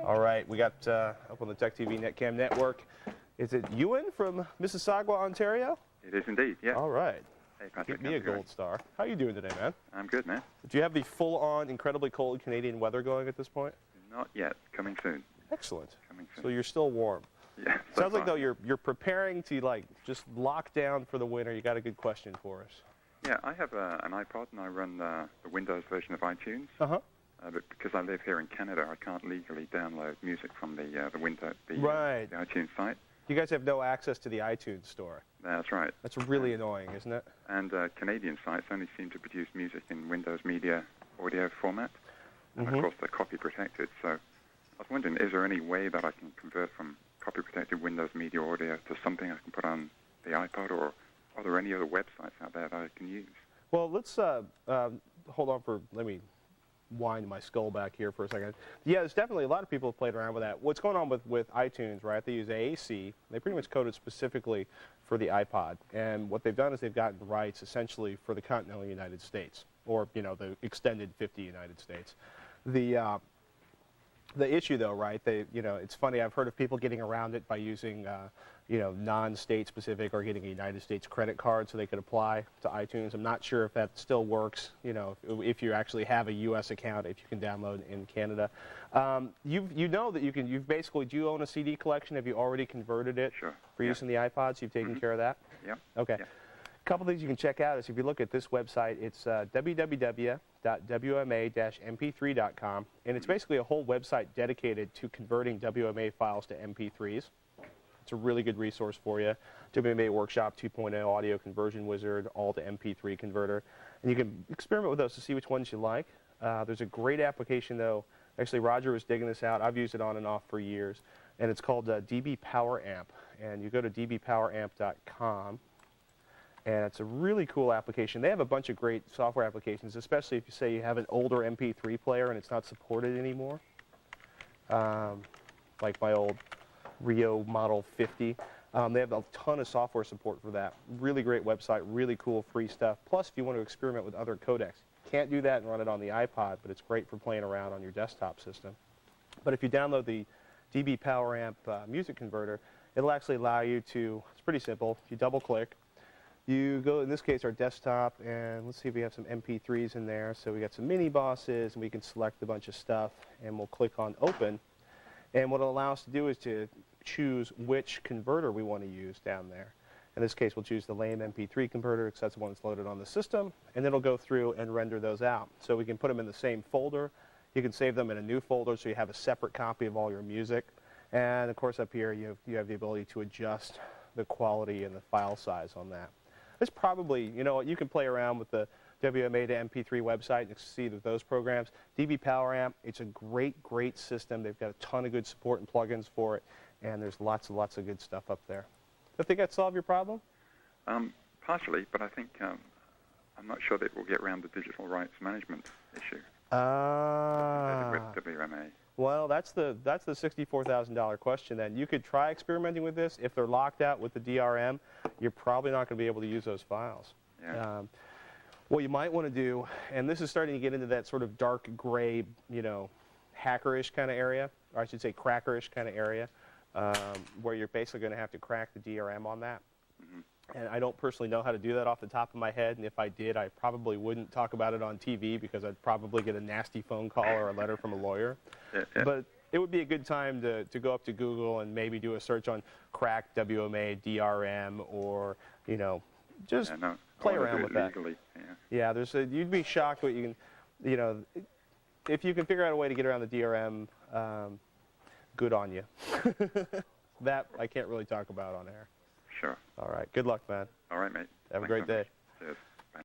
All right, we got up on the TechTV NetCam network. Is it Ewan from Mississauga, Ontario? It is indeed, yeah. All right. Hey, Patrick. Give me a gold star. How are you doing today, man? I'm good, man. Do you have the full-on, incredibly cold Canadian weather going at this point? Not yet. Coming soon. Excellent. Coming soon. So you're still warm. Yeah. Sounds like, though, you're preparing to, like, just lock down for the winter. You got a good question for us. Yeah, I have an iPod, and I run the Windows version of iTunes. Uh-huh. But because I live here in Canada, I can't legally download music from the Windows, the iTunes site. You guys have no access to the iTunes store. That's right. That's really annoying, isn't it? And Canadian sites only seem to produce music in Windows Media audio format. And of course, they're copy protected. So I was wondering, is there any way that I can convert from copy protected Windows Media audio to something I can put on the iPod, or are there any other websites out there that I can use? Well, let's hold on for, let me wind my skull back here for a second. Yeah, there's definitely a lot of people have played around with that. What's going on with iTunes, right? They use AAC. They pretty much code it specifically for the iPod. And what they've done is they've gotten rights essentially for the continental United States, or, you know, the extended 50 United States. The issue, though, right, it's funny, I've heard of people getting around it by using, non-state specific, or getting a United States credit card so they could apply to iTunes. I'm not sure if that still works, if you actually have a U.S. account, if you can download in Canada. You know that you've basically, do you own a CD collection? Have you already converted it for use in the iPods? You've taken care of that? Yeah. Okay. Yeah. A couple things you can check out is if you look at this website, it's www.wma-mp3.com, and it's basically a whole website dedicated to converting WMA files to MP3s. It's a really good resource for you. WMA Workshop 2.0 Audio Conversion Wizard, all to MP3 converter. And you can experiment with those to see which ones you like. There's a great application, though. Actually, Roger was digging this out. I've used it on and off for years. And it's called DB Power Amp. And you go to dbpoweramp.com. And it's a really cool application. They have a bunch of great software applications, especially if you say you have an older MP3 player and it's not supported anymore. Like my old Rio Model 50. They have a ton of software support for that. Really great website, really cool free stuff. Plus, if you want to experiment with other codecs, can't do that and run it on the iPod, but it's great for playing around on your desktop system. But if you download the DB Power Amp music converter, it'll actually allow you to, it's pretty simple, you double click, you go, in this case, our desktop, and let's see if we have some MP3s in there. So we got some mini bosses, and we can select a bunch of stuff, and we'll click on open. And what it'll allow us to do is to choose which converter we want to use down there. In this case, we'll choose the lame MP3 converter because that's the one that's loaded on the system, and it'll go through and render those out. So we can put them in the same folder. You can save them in a new folder so you have a separate copy of all your music. And of course, up here, you have the ability to adjust the quality and the file size on that. It's probably, you can play around with the WMA to MP3 website and see that those programs. DB Power Amp, it's a great, great system. They've got a ton of good support and plugins for it, and there's lots and lots of good stuff up there. Do you think that solved your problem? Partially, but I think I'm not sure that we'll get around the digital rights management issue with WMA. Well, that's the $64,000 question then. You could try experimenting with this. If they're locked out with the DRM, you're probably not going to be able to use those files. Yeah. What you might want to do, and this is starting to get into that sort of dark gray, hackerish kind of area, or I should say crackerish kind of area, where you're basically going to have to crack the DRM on that. And I don't personally know how to do that off the top of my head, and if I did, I probably wouldn't talk about it on TV because I'd probably get a nasty phone call or a letter from a lawyer. Yeah. But it would be a good time to go up to Google and maybe do a search on crack WMA DRM, or, just play around with that. Legally. Yeah, you'd be shocked what you can, if you can figure out a way to get around the DRM, good on you. That I can't really talk about on air. Sure. All right. Good luck, man. All right, mate. Have a great day. Cheers.